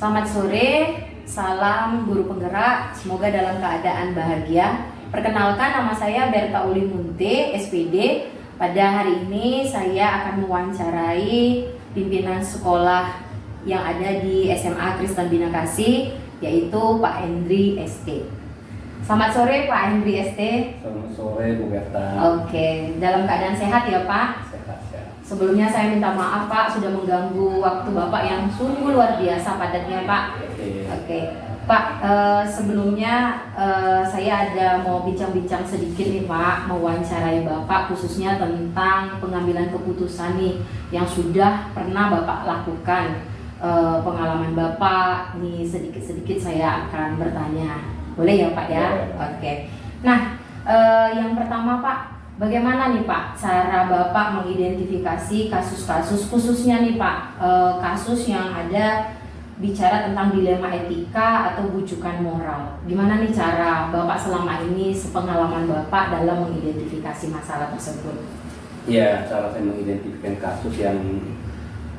Selamat sore, salam guru penggerak, semoga dalam keadaan bahagia. Perkenalkan, nama saya Berta Uli Munte, SPD. Pada hari ini saya akan mewawancarai pimpinan sekolah yang ada di SMA Kristen Bina Kasih, yaitu Pak Hendri ST. Selamat sore Pak Hendri ST. Selamat sore Bu Berta. Oke, dalam keadaan sehat ya Pak? Sehat. Sebelumnya saya minta maaf Pak sudah mengganggu waktu Bapak yang sungguh luar biasa padatnya Pak. Oke. Pak, sebelumnya saya ada mau bincang-bincang sedikit nih Pak, mewawancarai Bapak khususnya tentang pengambilan keputusan nih yang sudah pernah Bapak lakukan. Pengalaman Bapak nih sedikit-sedikit saya akan bertanya. Boleh ya Pak ya? Oke. Nah, yang pertama Pak, bagaimana nih Pak cara Bapak mengidentifikasi kasus-kasus khususnya nih Pak, kasus yang ada bicara tentang dilema etika atau bujukan moral. Gimana nih cara Bapak selama ini, sepengalaman Bapak dalam mengidentifikasi masalah tersebut? Ya, cara saya mengidentifikasi kasus yang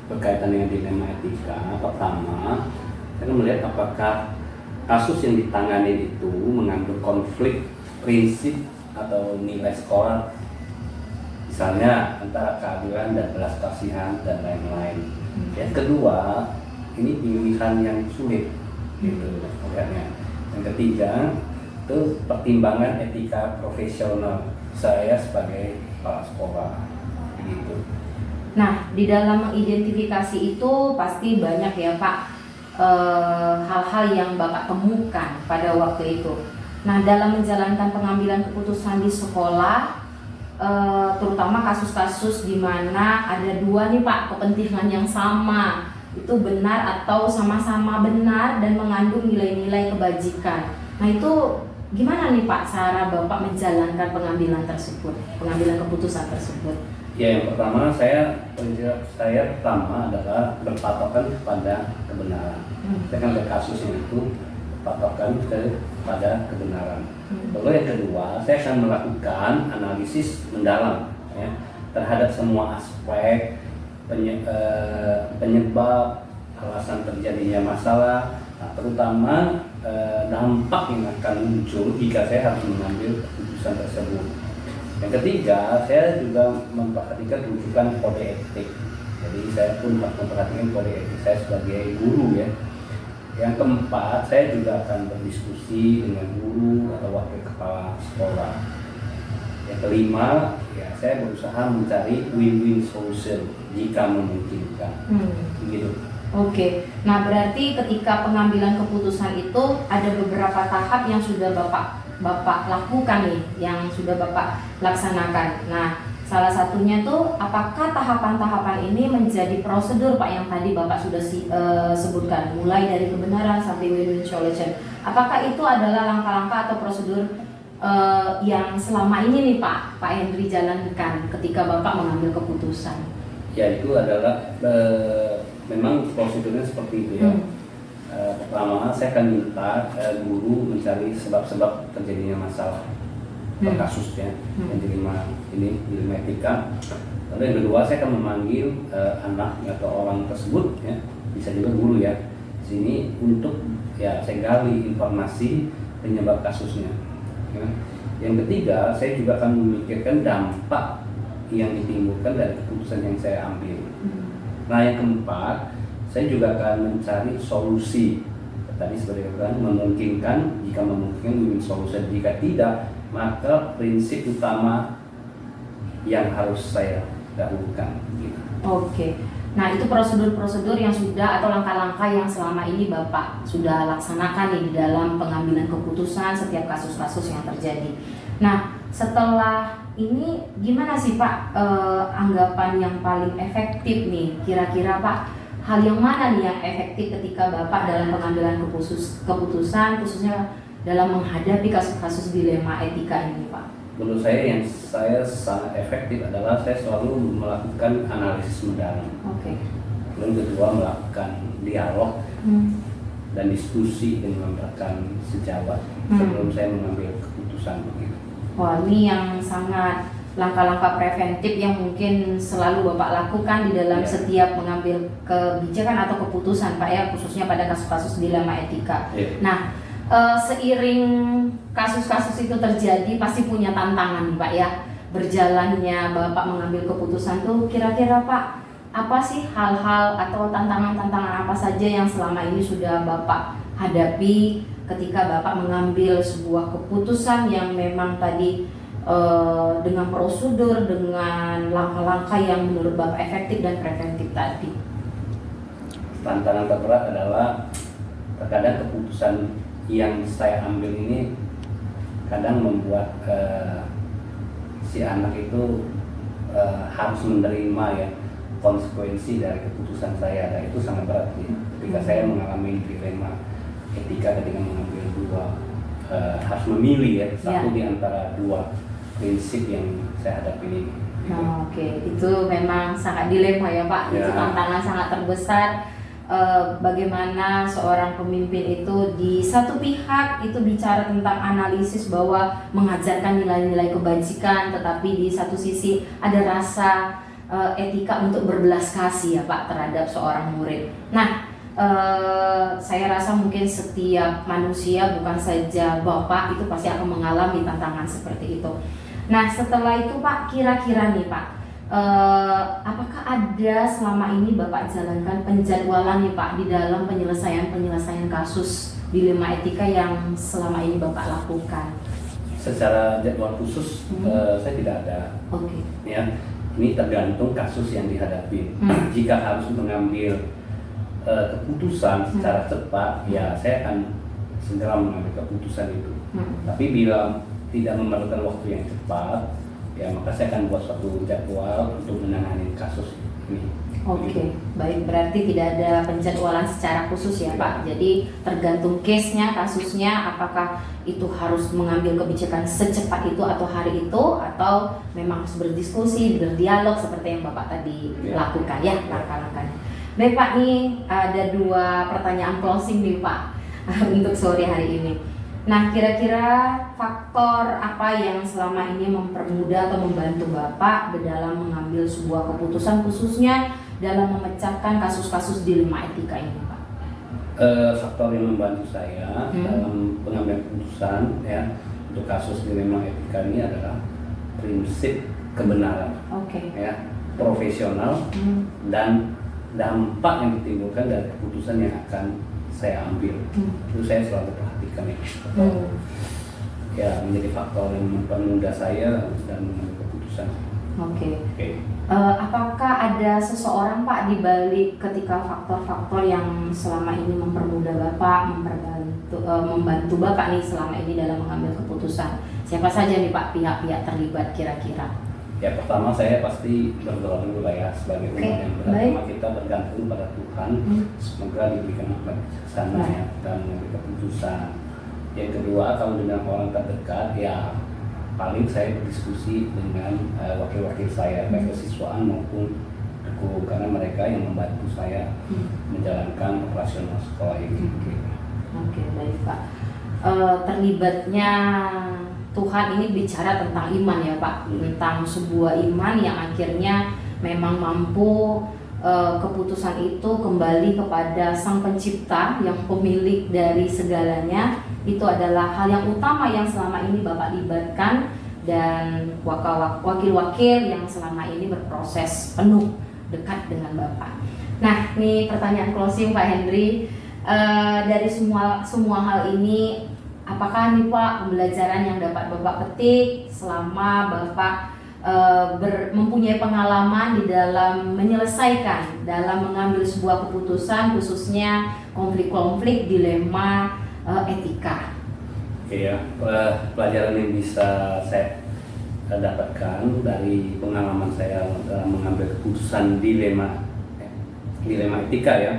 berkaitan dengan dilema etika, pertama saya melihat apakah kasus yang ditangani itu mengandung konflik prinsip atau nilai sekolah, misalnya antara keadilan dan belas kasihan dan lain-lain. Yang kedua, ini pilihan yang sulit, gitu lihatnya. Yang ketiga, itu pertimbangan etika profesional saya sebagai kepala sekolah, begitu. Nah, di dalam mengidentifikasi itu pasti banyak ya Pak hal-hal yang Bapak temukan pada waktu itu. Nah, dalam menjalankan pengambilan keputusan di sekolah, terutama kasus-kasus di mana ada dua nih Pak kepentingan yang sama, itu benar atau sama-sama benar dan mengandung nilai-nilai kebajikan. Nah, itu gimana nih Pak cara Bapak menjalankan pengambilan tersebut, pengambilan keputusan tersebut? Ya, yang pertama saya pertama adalah berpatokan kepada kebenaran. Saya kan lihat kasus itu patokan kepada kebenaran. Lalu yang kedua, saya akan melakukan analisis mendalam ya, terhadap semua aspek penyebab alasan terjadinya masalah, terutama dampak yang akan muncul jika saya harus mengambil keputusan tersebut. Yang ketiga, saya juga memperhatikan rujukan kode etik. Jadi saya pun memperhatikan kode etik saya sebagai guru ya. Yang keempat, saya juga akan berdiskusi dengan guru atau wakil kepala sekolah. Yang kelima, ya saya berusaha mencari win-win solution jika memungkinkan. Begitu. Oke, nah berarti ketika pengambilan keputusan itu ada beberapa tahap yang sudah Bapak lakukan nih, yang sudah Bapak laksanakan. Nah, salah satunya tuh apakah tahapan-tahapan ini menjadi prosedur Pak yang tadi Bapak sudah sebutkan, mulai dari kebenaran sampai win-win solution. Apakah itu adalah langkah-langkah atau prosedur yang selama ini nih Pak Hendri jalankan ketika Bapak mengambil keputusan? Ya, itu adalah memang prosedurnya seperti itu ya. Pertama, saya akan minta guru mencari sebab-sebab terjadinya masalah kasusnya yang dilema etika. Lalu yang kedua, saya akan memanggil anak atau orang tersebut ya, bisa juga guru ya, sini untuk ya saya gali informasi penyebab kasusnya ya. Yang ketiga, saya juga akan memikirkan dampak yang ditimbulkan dari keputusan yang saya ambil. Nah, yang keempat, saya juga akan mencari solusi. Tadi seperti kan memungkinkan, jika memungkinkan win solution, jika tidak maka prinsip utama yang harus saya dahulukan. Gitu. Oke, nah itu prosedur-prosedur yang sudah atau langkah-langkah yang selama ini Bapak sudah laksanakan nih di dalam pengambilan keputusan setiap kasus-kasus yang terjadi. Nah, setelah ini gimana sih Pak anggapan yang paling efektif nih kira-kira Pak? Hal yang mana nih yang efektif ketika Bapak dalam pengambilan keputusan khususnya dalam menghadapi kasus-kasus dilema etika ini Pak? Menurut saya yang saya sangat efektif adalah saya selalu melakukan analisis mendalam. Oke. Lalu kedua, melakukan dialog dan diskusi dengan rekan sejawat sebelum saya mengambil keputusan begitu. Wah, ini yang sangat langkah-langkah preventif yang mungkin selalu Bapak lakukan di dalam Ya. setiap mengambil kebijakan atau keputusan Pak ya, khususnya pada kasus-kasus dilema etika. Ya. Nah, seiring kasus-kasus itu terjadi pasti punya tantangan Pak ya, berjalannya Bapak mengambil keputusan tuh kira-kira Pak, apa sih hal-hal atau tantangan-tantangan apa saja yang selama ini sudah Bapak hadapi ketika Bapak mengambil sebuah keputusan yang memang tadi dengan prosedur, dengan langkah-langkah yang menurut Bapak efektif dan preventif tadi? Tantangan terberat adalah terkadang keputusan yang saya ambil ini kadang membuat si anak itu harus menerima ya konsekuensi dari keputusan saya, dan itu sangat berat ya. Ketika saya mengalami dilema etika ketika mengambil harus memilih ya satu di antara dua prinsip yang saya hadapi ini. Oke, itu memang sangat dilema ya Pak. Ya. Itu tantangan sangat terbesar. Bagaimana seorang pemimpin itu di satu pihak itu bicara tentang analisis bahwa mengajarkan nilai-nilai kebajikan, tetapi di satu sisi ada rasa etika untuk berbelas kasih ya Pak terhadap seorang murid. Nah, saya rasa mungkin setiap manusia, bukan saja Bapak, itu pasti akan mengalami tantangan seperti itu. Nah, setelah itu Pak, kira-kira nih Pak, apakah ada selama ini Bapak jalankan penjadwalan nih Pak di dalam penyelesaian kasus dilema etika yang selama ini Bapak lakukan? Secara jadwal khusus saya tidak ada. Oke. Ya, ini tergantung kasus yang dihadapi. Jika harus mengambil keputusan secara cepat, ya saya akan segera mengambil keputusan itu. Tapi bila tidak memerlukan waktu yang cepat, ya maka saya akan buat suatu jadwal untuk menangani kasus ini. Oke, baik, berarti tidak ada penjadwalan secara khusus ya Pak. Jadi tergantung case-nya, kasusnya, apakah itu harus mengambil kebijakan secepat itu atau hari itu, atau memang harus berdiskusi, berdialog seperti yang Bapak tadi lakukan ya langkah-langkahnya. Baik Pak, nih ada 2 pertanyaan closing nih Pak untuk sore hari ini. Nah, kira-kira faktor apa yang selama ini mempermudah atau membantu Bapak dalam mengambil sebuah keputusan, khususnya dalam memecahkan kasus-kasus dilema etika ini Pak? Faktor yang membantu saya dalam pengambilan keputusan ya untuk kasus dilema etika ini adalah prinsip kebenaran. Oke. Ya, profesional dan dampak yang ditimbulkan dari keputusan yang akan saya ambil. Itu saya selalu perhatikan itu. Ya, menjadi faktor yang mempermudah saya dan mengambil keputusan. Oke. Apakah ada seseorang Pak di balik ketika faktor-faktor yang selama ini mempermudah Bapak, membantu Bapak nih selama ini dalam mengambil keputusan? Siapa saja nih Pak pihak-pihak terlibat kira-kira? Ya, pertama saya pasti berdoa dulu lah ya, sebagai umat yang beragama kita bergantung pada Tuhan. Semoga diberikan kebijaksanaan ya dan mengambil keputusan. Yang kedua, kalau dengan orang terdekat ya paling saya berdiskusi dengan wakil-wakil saya, baik kesiswaan maupun guru, karena mereka yang membantu saya menjalankan operasional sekolah ini. Oke, baik Pak. Terlibatnya Tuhan ini bicara tentang iman ya Pak, tentang sebuah iman yang akhirnya memang mampu keputusan itu kembali kepada Sang Pencipta yang pemilik dari segalanya. Itu adalah hal yang utama yang selama ini Bapak libatkan, dan wakil-wakil yang selama ini berproses penuh dekat dengan Bapak. Nah, ini pertanyaan closing Pak Henry. Dari semua hal ini, apakah nih Pak pembelajaran yang dapat Bapak petik selama Bapak mempunyai pengalaman di dalam menyelesaikan, dalam mengambil sebuah keputusan, khususnya konflik-konflik dilema etika? Oke ya, pelajaran yang bisa saya dapatkan dari pengalaman saya dalam mengambil keputusan dilema etika ya,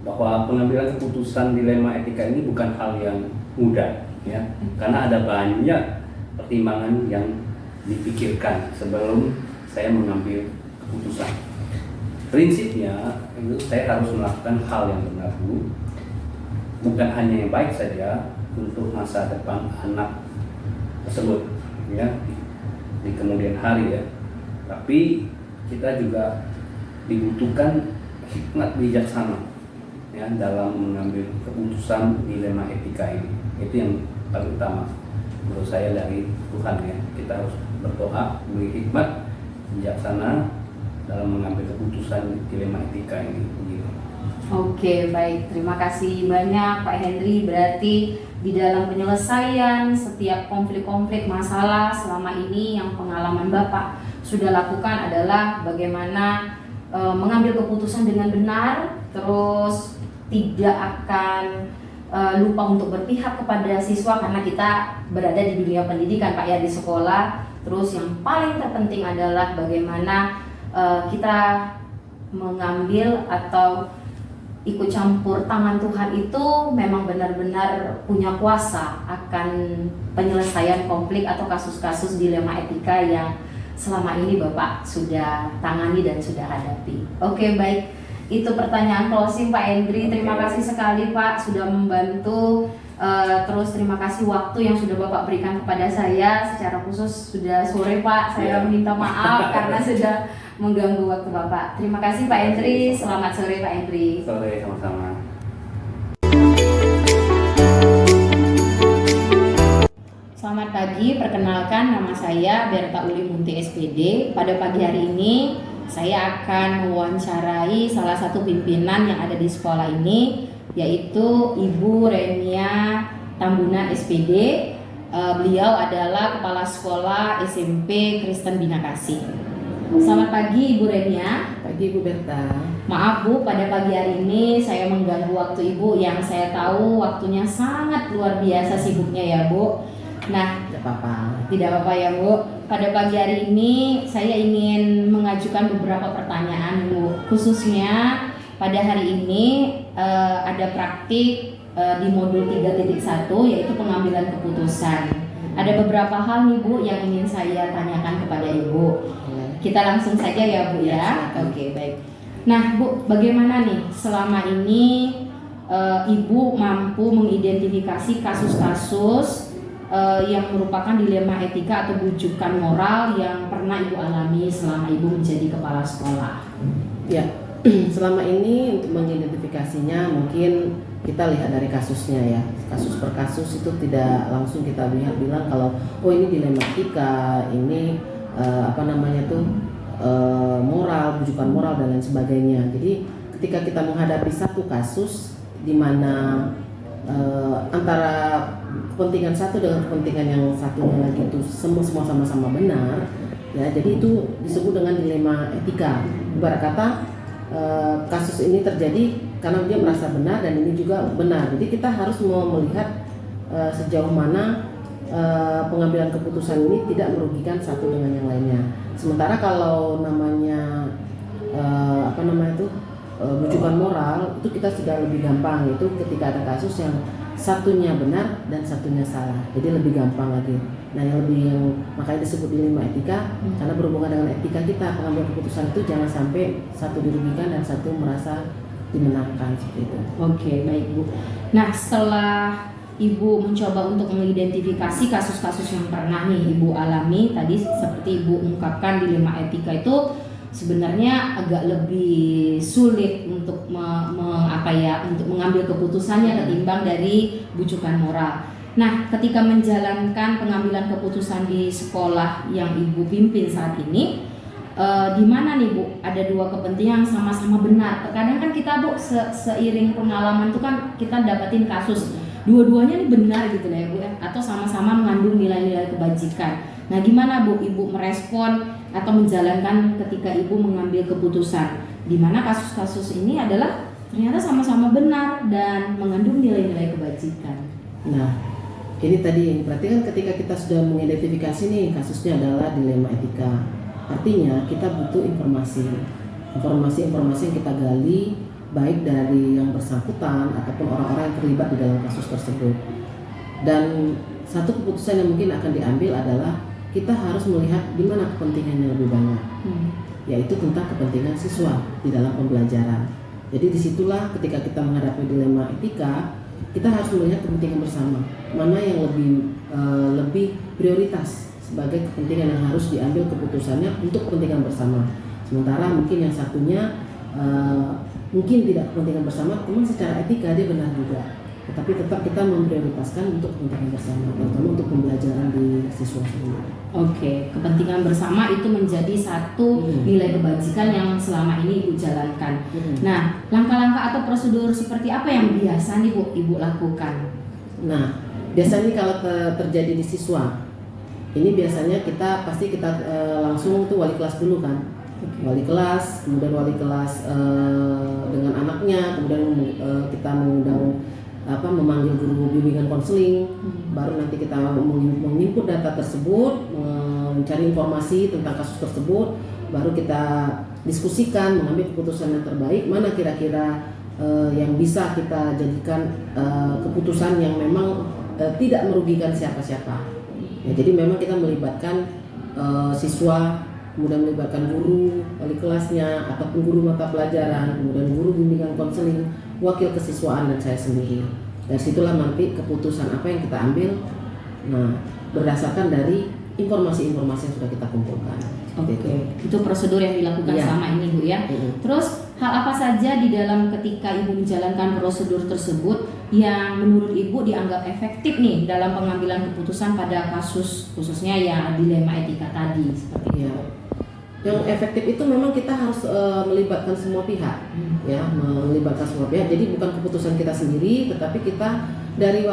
bahwa pengambilan keputusan dilema etika ini bukan hal yang mudah ya, karena ada banyak pertimbangan yang dipikirkan sebelum saya mengambil keputusan. Prinsipnya itu saya harus melakukan hal yang benar dulu, bukan hanya yang baik saja untuk masa depan anak tersebut ya. di kemudian hari ya. Tapi kita juga dibutuhkan hikmat bijaksana ya dalam mengambil keputusan dilema etika ini. Itu yang paling utama menurut saya dari Tuhan ya. Kita harus berdoa beri hikmat bijaksana dalam mengambil keputusan dilema etika ini begitu. Oke, baik. Terima kasih banyak Pak Henry. Berarti di dalam penyelesaian setiap konflik-konflik masalah selama ini yang pengalaman Bapak sudah lakukan adalah bagaimana mengambil keputusan dengan benar, terus tidak akan lupa untuk berpihak kepada siswa karena kita berada di dunia pendidikan Pak ya, di sekolah. Terus yang paling terpenting adalah bagaimana kita mengambil atau ikut campur tangan Tuhan itu memang benar-benar punya kuasa akan penyelesaian konflik atau kasus-kasus dilema etika yang selama ini Bapak sudah tangani dan sudah hadapi. Oke, baik. Itu pertanyaan closing Pak Henry. Terima kasih sekali Pak sudah membantu. Terus terima kasih waktu yang sudah Bapak berikan kepada saya. Secara khusus sudah sore Pak, saya minta maaf karena sudah mengganggu waktu Bapak. Terima kasih Pak Henry. Selamat sore Pak Henry. Sore, sama-sama. Selamat pagi, perkenalkan nama saya Berta Uli Munti SPD. Pada pagi hari ini saya akan mewawancarai salah satu pimpinan yang ada di sekolah ini, yaitu Ibu Renia Tambuna SPD. Beliau adalah Kepala Sekolah SMP Kristen Bina Kasih. Selamat pagi Ibu Renia. Pagi Bu Berta. Maaf Bu, pada pagi hari ini saya mengganggu waktu Ibu yang saya tahu waktunya sangat luar biasa sibuknya ya Bu. Nah, Tidak apa-apa. tidak apa-apa ya Bu. Pada pagi hari ini saya ingin mengajukan beberapa pertanyaan Bu. Khususnya pada hari ini ada praktik di modul 3.1 yaitu pengambilan keputusan. Ada beberapa hal nih Bu yang ingin saya tanyakan kepada Ibu. Kita langsung saja ya Bu ya. Oke, baik. Nah Bu, bagaimana nih selama ini Ibu mampu mengidentifikasi kasus-kasus yang merupakan dilema etika atau bujukan moral yang pernah Ibu alami selama Ibu menjadi kepala sekolah? Ya, selama ini untuk mengidentifikasinya mungkin kita lihat dari kasusnya ya. Kasus per kasus itu tidak langsung kita bilang kalau oh ini dilema etika, ini moral, bujukan moral dan lain sebagainya. Jadi ketika kita menghadapi satu kasus di mana antara kepentingan satu dengan kepentingan yang satunya lagi itu semua sama-sama benar ya, jadi itu disebut dengan dilema etika. Ibarat kata kasus ini terjadi karena dia merasa benar dan ini juga benar, jadi kita harus mau melihat sejauh mana pengambilan keputusan ini tidak merugikan satu dengan yang lainnya. Sementara kalau namanya bujukan moral itu kita sudah lebih gampang, itu ketika ada kasus yang satunya benar dan satunya salah, jadi lebih gampang lagi. Nah makanya disebut dilema etika karena berhubungan dengan etika kita, pengambilan keputusan itu jangan sampai satu dirugikan dan satu merasa dimenangkan seperti itu. Oke, baik Bu. Nah, setelah Ibu mencoba untuk mengidentifikasi kasus-kasus yang pernah nih Ibu alami, tadi seperti Ibu ungkapkan dilema etika itu sebenarnya agak lebih sulit untuk untuk mengambil keputusannya ketimbang dari bujukan moral. Nah, ketika menjalankan pengambilan keputusan di sekolah yang Ibu pimpin saat ini, di mana nih Bu ada dua kepentingan yang sama-sama benar. Terkadang kan kita Bu seiring pengalaman itu kan kita dapatin kasus dua-duanya nih benar gitu lah ya Bu ya, atau sama-sama mengandung nilai-nilai kebajikan. Nah, gimana Bu Ibu merespon atau menjalankan ketika Ibu mengambil keputusan di mana kasus-kasus ini adalah ternyata sama-sama benar dan mengandung nilai-nilai kebajikan? Nah, ini tadi berarti kan ketika kita sudah mengidentifikasi nih kasusnya adalah dilema etika, artinya kita butuh informasi yang kita gali baik dari yang bersangkutan ataupun orang-orang yang terlibat di dalam kasus tersebut. Dan satu keputusan yang mungkin akan diambil adalah kita harus melihat di mana kepentingannya lebih banyak, yaitu tentang kepentingan siswa di dalam pembelajaran. Jadi disitulah ketika kita menghadapi dilema etika, kita harus melihat kepentingan bersama, mana yang lebih prioritas sebagai kepentingan yang harus diambil keputusannya untuk kepentingan bersama. Sementara mungkin yang satunya mungkin tidak kepentingan bersama, namun secara etika dia benar juga. Tetapi tetap kita memprioritaskan untuk kepentingan bersama, terutama untuk pembelajaran di siswa sendiri. Oke, kepentingan bersama itu menjadi satu nilai kebajikan yang selama ini Ibu jalankan. Nah, langkah-langkah atau prosedur seperti apa yang biasa nih Ibu lakukan? Nah, biasanya kalau terjadi di siswa, ini biasanya kita langsung tuh wali kelas dulu kan. Wali kelas, kemudian wali kelas dengan anaknya, kemudian kita mengundang memanggil guru bimbingan konseling, baru nanti kita menginput data tersebut, mencari informasi tentang kasus tersebut, baru kita diskusikan, mengambil keputusan yang terbaik, mana kira-kira yang bisa kita jadikan keputusan yang memang tidak merugikan siapa-siapa. Ya, jadi memang kita melibatkan siswa, kemudian melibatkan guru, wali kelasnya, ataupun guru mata pelajaran, kemudian guru bimbingan konseling, wakil kesiswaan, dan saya sendiri. Dari situlah nanti keputusan apa yang kita ambil, nah berdasarkan dari informasi-informasi yang sudah kita kumpulkan. Oke, itu prosedur yang dilakukan selama ini Bu ya. Terus hal apa saja di dalam ketika Ibu menjalankan prosedur tersebut yang menurut Ibu dianggap efektif nih dalam pengambilan keputusan pada kasus khususnya yang dilema etika tadi seperti itu? Yang efektif itu memang kita harus melibatkan semua pihak, ya, melibatkan semua pihak. Jadi bukan keputusan kita sendiri, tetapi kita dari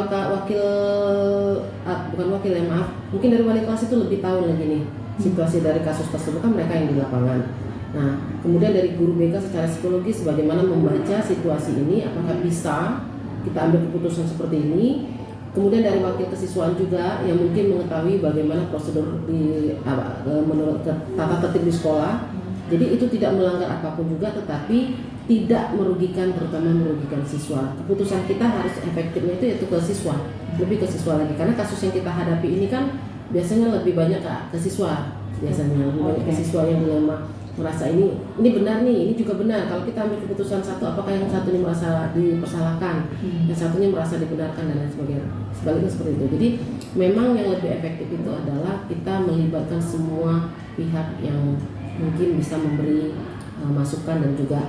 mungkin dari wali kelas itu lebih tahu lagi nih situasi dari kasus tersebut, kan mereka yang di lapangan. Nah, kemudian dari guru BK secara psikologis bagaimana membaca situasi ini, apakah bisa kita ambil keputusan seperti ini. Kemudian dari wakil kesiswaan juga yang mungkin mengetahui bagaimana prosedur menurut tata tertib di sekolah. Jadi itu tidak melanggar apapun juga, tetapi tidak merugikan, terutama merugikan siswa. Keputusan kita harus efektifnya itu yaitu ke siswa, lebih ke siswa lagi. Karena kasus yang kita hadapi ini kan biasanya lebih banyak ke siswa, biasanya lebih banyak ke siswa yang dilema, merasa ini benar nih, ini juga benar. Kalau kita ambil keputusan satu, apakah yang satu ini merasa dipersalahkan, yang satunya merasa dibenarkan, dan lain sebagainya. Sebaliknya seperti itu. Jadi memang yang lebih efektif itu adalah kita melibatkan semua pihak yang mungkin bisa memberi masukan dan juga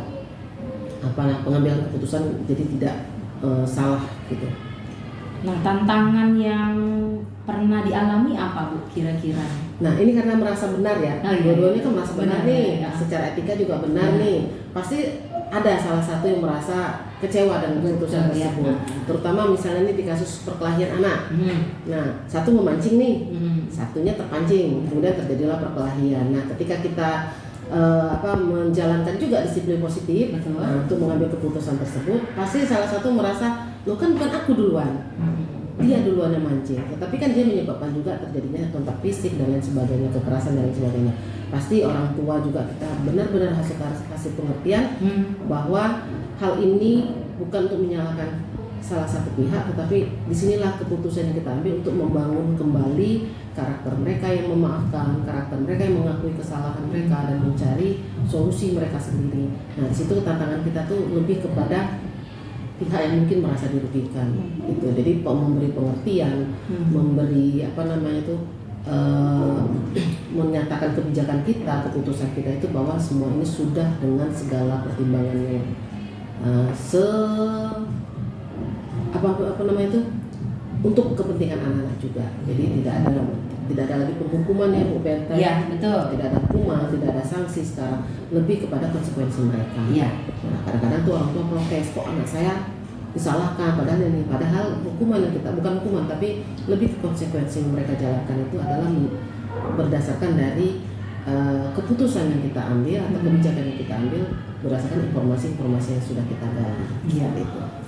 pengambilan keputusan jadi tidak salah gitu. Nah, tantangan yang pernah dialami apa Bu kira-kira? Nah, ini karena merasa benar ya. Dua-duanya kan merasa benar nih. Ya. Secara etika juga benar nih. Pasti ada salah satu yang merasa kecewa dengan keputusan tersebut. Terutama misalnya ini di kasus perkelahian anak. Nah, satu memancing nih, satunya terpancing, kemudian terjadilah perkelahian. Nah, ketika kita menjalankan juga disiplin positif untuk mengambil keputusan tersebut, pasti salah satu merasa, lo kan bukan aku duluan, dia duluan yang mancing, tetapi kan dia menyebabkan juga terjadinya kontak fisik dan lain sebagainya, kekerasan dan lain sebagainya. Pasti orang tua juga kita benar-benar harus kasih pengertian bahwa hal ini bukan untuk menyalahkan salah satu pihak, tetapi disinilah keputusan yang kita ambil untuk membangun kembali karakter mereka yang memaafkan, karakter mereka yang mengakui kesalahan mereka dan mencari solusi mereka sendiri. Nah, di situ tantangan kita tuh lebih kepada pihak yang mungkin merasa dirugikan, gitu. Jadi memberi pengertian, memberi menyatakan kebijakan kita, keputusan kita itu bahwa semua ini sudah dengan segala pertimbangannya, untuk kepentingan anak-anak juga. Jadi tidak ada lagi penghukuman ya Bu Berta. Iya, betul. Tidak ada hukuman, tidak ada sanksi sekarang, lebih kepada konsekuensi mereka. Iya. Nah, kadang-kadang tuh orang tua protes, kok anak saya disalahkan, padahal hukuman yang kita bukan hukuman, tapi lebih konsekuensi yang mereka jalankan itu adalah berdasarkan dari keputusan yang kita ambil atau kebijakan yang kita ambil berdasarkan informasi-informasi yang sudah kita gali. Iya.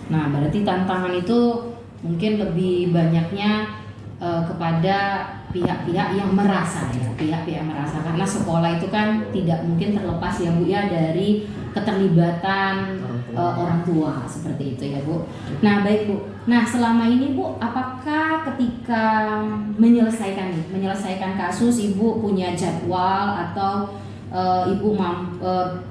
Nah, berarti tantangan itu mungkin lebih banyaknya kepada pihak-pihak yang merasa ya, pihak-pihak yang merasa, karena sekolah itu kan tidak mungkin terlepas ya Bu ya dari keterlibatan orang tua seperti itu ya Bu. Nah, baik Bu. Nah, selama ini Bu, apakah ketika menyelesaikan kasus Ibu punya jadwal atau Ibu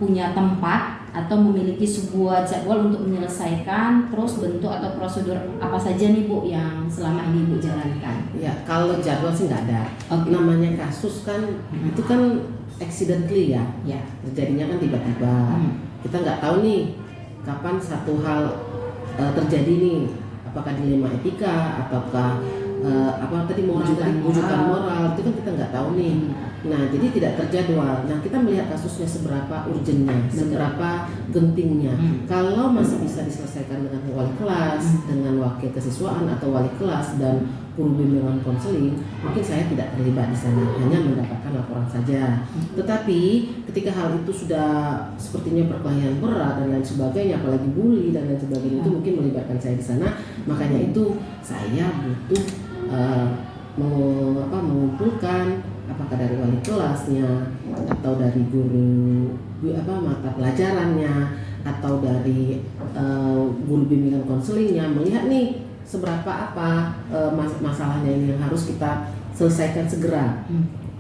punya tempat atau memiliki sebuah jadwal untuk menyelesaikan, terus bentuk atau prosedur apa saja nih Bu yang selama ini Ibu jalankan? Ya, kalau jadwal sih nggak ada. Oke. Namanya kasus kan itu kan accidentally ya. Ya. Terjadinya kan tiba-tiba. Kita nggak tahu nih kapan satu hal terjadi nih. Apakah dilema etika, ataukah apa tadi wujudan moral itu kan kita nggak tahu nih. Nah, jadi tidak terjadwal. Nah, kita melihat kasusnya seberapa urgennya, seberapa gentingnya. Kalau masih bisa diselesaikan dengan wali kelas, dengan wakil kesiswaan atau wali kelas dan guru bimbingan konseling, mungkin saya tidak terlibat di sana, hanya mendapatkan laporan saja. Tetapi ketika hal itu sudah sepertinya perkelahian berat dan lain sebagainya, apalagi bully dan lain sebagainya, itu mungkin melibatkan saya di sana. Makanya itu saya butuh mengumpulkan apakah dari wali kelasnya atau dari guru mata pelajarannya atau dari guru bimbingan konselingnya, melihat nih seberapa masalahnya ini yang harus kita selesaikan segera.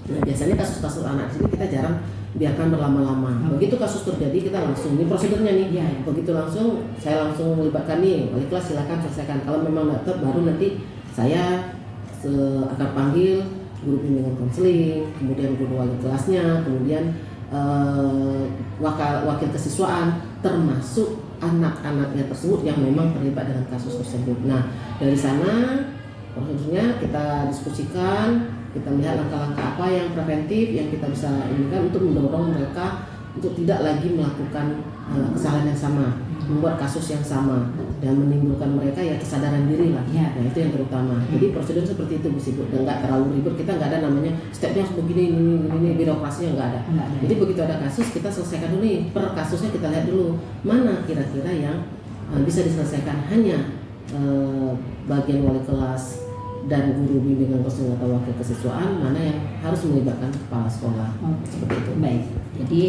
Nah, biasanya kasus-kasus anak di sini kita jarang biarkan berlama-lama. Begitu kasus terjadi kita langsung, ini prosedurnya nih. Begitu langsung saya langsung melibatkan nih wali kelas, silakan selesaikan. Kalau memang nggak baru nanti saya akan panggil guru bimbingan konseling, kemudian guru wali kelasnya, kemudian wakil kesiswaan, termasuk anak-anaknya tersebut yang memang terlibat dengan kasus tersebut. Nah, dari sana prosedurnya kita diskusikan, kita melihat langkah-langkah apa yang preventif yang kita bisa inikan untuk mendorong mereka untuk tidak lagi melakukan kesalahan yang sama, membuat kasus yang sama, dan menimbulkan mereka ya kesadaran diri lah. Nah, itu yang terutama. Jadi prosedur seperti itu Bu Ibu, dan nggak terlalu ribet. Kita nggak ada namanya stepnya harus begini, ini birokrasinya nggak ada. Jadi begitu ada kasus kita selesaikan dulu nih, per kasusnya kita lihat dulu mana kira-kira yang bisa diselesaikan hanya bagian wali kelas dan guru bimbingan konseling atau wakil kesiswaan, mana yang harus melibatkan kepala sekolah. Seperti itu. Baik. Jadi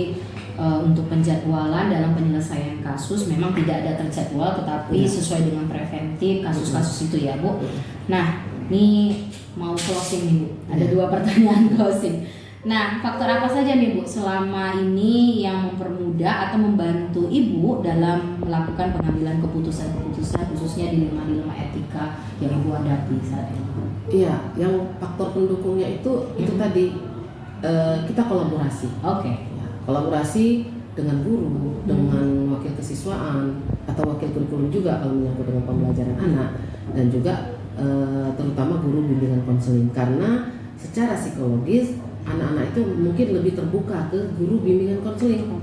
untuk penjadwalan dalam penyelesaian kasus memang tidak ada terjadwal, tetapi sesuai dengan preventif kasus-kasus itu ya Bu. Nah, ini mau closing nih Bu. Ada dua pertanyaan closing. Nah, faktor apa saja nih Bu selama ini yang mempermudah atau membantu Ibu dalam melakukan pengambilan keputusan-keputusan khususnya dilema-dilema etika yang Ibu hadapi saat ini? Iya, yang faktor pendukungnya itu tadi kita kolaborasi. Oke. Kolaborasi dengan guru, dengan wakil kesiswaan atau wakil kurikulum juga kalau menyangkut dengan pembelajaran anak, dan juga terutama guru bimbingan konseling, karena secara psikologis anak-anak itu mungkin lebih terbuka ke guru bimbingan konseling.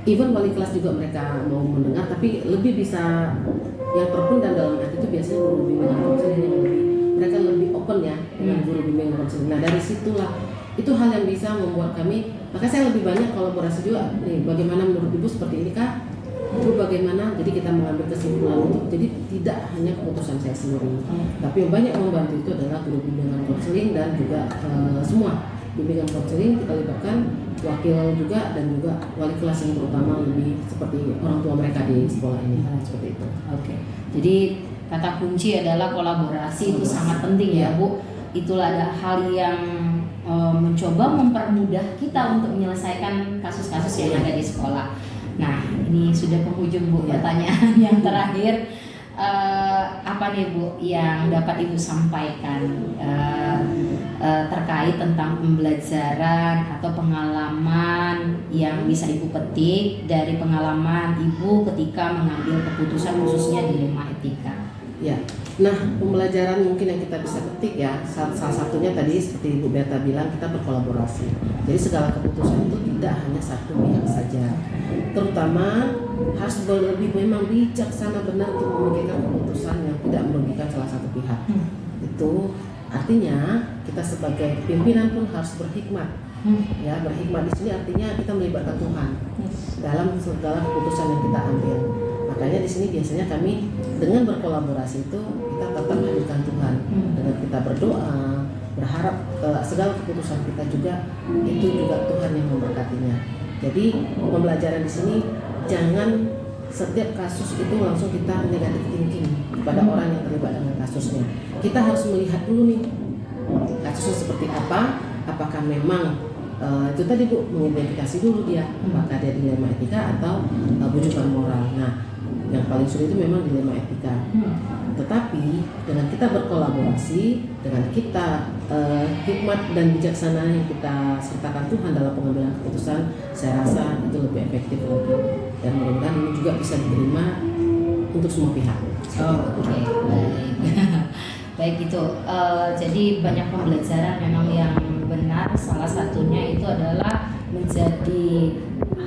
Even wali kelas juga mereka mau mendengar, tapi lebih bisa yang terpendam dalam hati itu biasanya guru bimbingan konseling yang mereka lebih open ya dengan guru bimbingan konseling. Nah, dari situlah itu hal yang bisa membuat kami, maka saya lebih banyak kolaborasi juga nih, bagaimana menurut Ibu seperti ini Kak, Ibu bagaimana, jadi kita mengambil kesimpulan untuk, jadi tidak hanya keputusan saya sendiri, tapi yang banyak membantu itu adalah guru bimbingan konseling dan juga semua bimbingan konseling kita libatkan, wakil juga, dan juga wali kelas yang terutama lebih seperti orang tua mereka di sekolah ini, seperti itu. Oke. Jadi kata kunci adalah kolaborasi itu sangat penting ya Bu. Itulah ada hal yang mencoba mempermudah kita untuk menyelesaikan kasus-kasus yang ada di sekolah. Nah, ini sudah penghujung Bu, pertanyaan yang terakhir. Apa nih Bu yang dapat Ibu sampaikan terkait tentang pembelajaran atau pengalaman yang bisa Ibu petik dari pengalaman Ibu ketika mengambil keputusan khususnya dilema etika? Ya, nah pembelajaran mungkin yang kita bisa petik ya, salah satunya tadi seperti Ibu Berta bilang, kita berkolaborasi. Jadi segala keputusan itu tidak hanya satu pihak saja, terutama harus lebih memang bijaksana benar untuk memikirkan keputusan yang tidak merugikan salah satu pihak. Itu artinya kita sebagai pimpinan pun harus berhikmat. Ya, berhikmat di sini artinya kita melibatkan Tuhan dalam segala keputusan yang kita ambil. Makanya di sini biasanya kami dengan berkolaborasi itu kita tetap hadirkan Tuhan, dengan kita berdoa, berharap segala keputusan kita juga itu juga Tuhan yang memberkatinya. Jadi pembelajaran di sini jangan setiap kasus itu langsung kita negatif thinking kepada orang yang terlibat dengan kasusnya. Kita harus melihat dulu nih kasusnya seperti apa, apakah memang itu tadi Bu, mengidentifikasi dulu dia apakah dia dilema etika atau bujukan moral. Nah, yang paling sulit itu memang dilema etika. Tetapi dengan kita berkolaborasi, dengan kita hikmat dan bijaksana yang kita sertakan Tuhan dalam pengambilan keputusan, saya rasa itu lebih efektif lagi. Dan mudah-mudahan ini juga bisa diterima untuk semua pihak. Oke, baik. Baik itu. Jadi banyak pembelajaran memang yang benar. Salah satunya itu adalah menjadi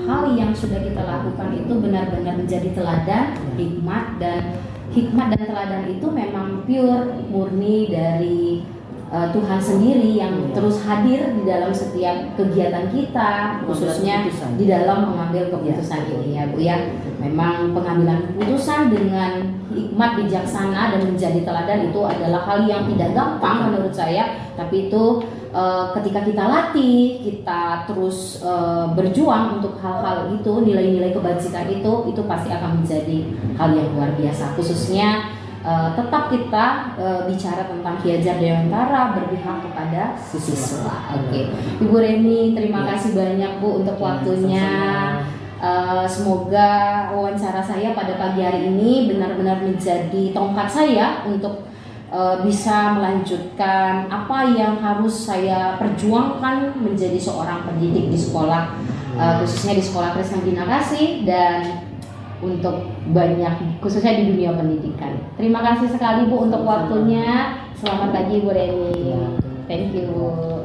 hal yang sudah kita lakukan itu benar-benar menjadi teladan, hikmat dan teladan itu memang pure, murni dari Tuhan sendiri yang terus hadir di dalam setiap kegiatan kita, khususnya di dalam mengambil keputusan ini ya Bu ya. Memang pengambilan keputusan dengan hikmat, bijaksana dan menjadi teladan itu adalah hal yang tidak gampang menurut saya, tapi itu ketika kita latih, kita terus berjuang untuk hal-hal itu, nilai-nilai kebajikan itu pasti akan menjadi hal yang luar biasa. Khususnya tetap kita bicara tentang Ki Hajar Dewantara berpihak kepada siswa. Oke. Ibu Reni, terima kasih banyak Bu untuk waktunya. Semoga wawancara saya pada pagi hari ini benar-benar menjadi tongkat saya untuk bisa melanjutkan apa yang harus saya perjuangkan menjadi seorang pendidik di sekolah, khususnya di Sekolah Kristen Bina Kasih dan untuk banyak khususnya di dunia pendidikan. Terima kasih sekali Bu untuk waktunya. Selamat pagi Bu Reni. Thank you.